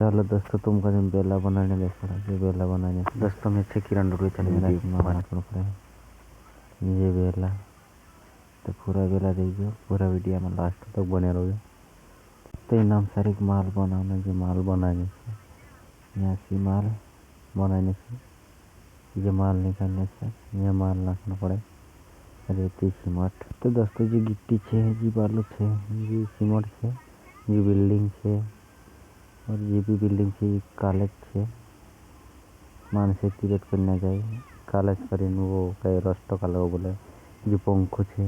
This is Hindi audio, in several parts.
चलो दोस्तों, तुमको जो बेला बनाने देखो, ये बेला बनाने दोस्तों में से किरण डुडू चले ये बेला तो पूरा बेला देखिए, पूरा वीडियो में लास्ट तक बने रहोगे। तो नाम सारे माल बनाना, जो माल बनाने से यहाँ से माल बनाने से ये माल निकालने से यह माल रखना पड़े रेती सीमेंट। तो दोस्तों जो गिट्टी है, जी बालू है, जी सीमेंट है, जी बिल्डिंग है और ये भी बिल्डिंग से कॉलेज है मानसिक तीरथ करना जाए कॉलेज पर वो कई रस्त का लोग बोले जो पंखो है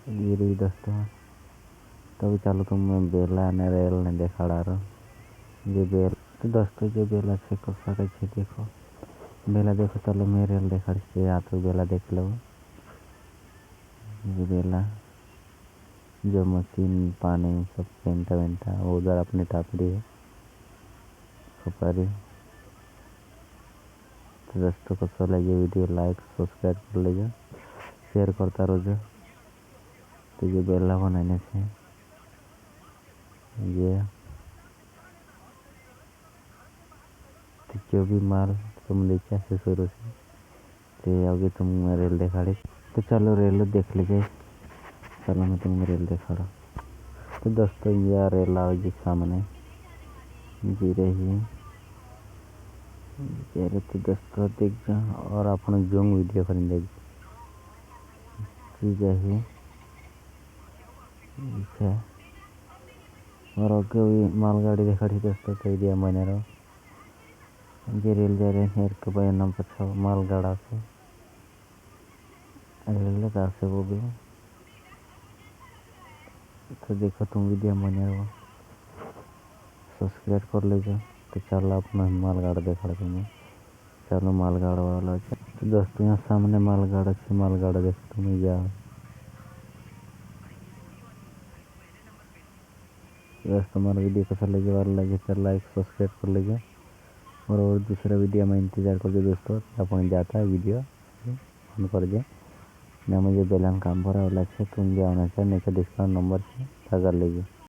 ये रही दोस्तों। तभी चलो तुम मैं बेला ने रेल ने देखा रहा ये बेल। तो दोस्तों जो बेला से को सके छे देखो बेला देखो, चलो मैं रेल देखा यहाँ तो बेला देख लो। ये बेला जो मशीन पानी सब पेंटा वेंटा उधर अपनी टापरी है खपारी। तो दोस्तों को अच्छा लगे वीडियो लाइक सब्सक्राइब कर लीजिए, शेयर करता रहो। तो ये बेला बनाने से ये तो जो भी माल तुम देखा से शुरू से तो अभी तुम रेल देखा रही। तो चलो रेल देख लीजिए, चलो मैं तुम्हें रेल देखा रहा। तो दोस्तों यह रेल आओ जी सामने जी रही है। तो दोस्तों देख जाओ और अपना जोंग वीडियो कर देख जाइए और आगे भी मालगाड़ी देखा रही दोस्तों। तो एरिया बने रहो जे रेल जा रहे हैं के भाई नाम पछा मालगाड़ा से रेल का से वो भी। तो देखो तुम वीडियो बने रहो, सब्सक्राइब कर लीजिए। तो चलो अपना मालगाड़ा देखा तुम्हें, चलो मालगाड़ा वाला। तो दोस्तों यहाँ सामने मालगाड़ा से मालगाड़ा देखो तुम्हें जाओ। दोस्तों हमारा वीडियो कैसा लगे वाला लगे तो लाइक सब्सक्राइब कर लीजिए और दूसरा वीडियो में इंतजार कर दोस्तों अपन जाता है वीडियो ऑन कर दिए ना मुझे बेलन काम भरा वाला तुम जो आना चाहिए नीचे डिस्काउंट नंबर से कर लीजिए।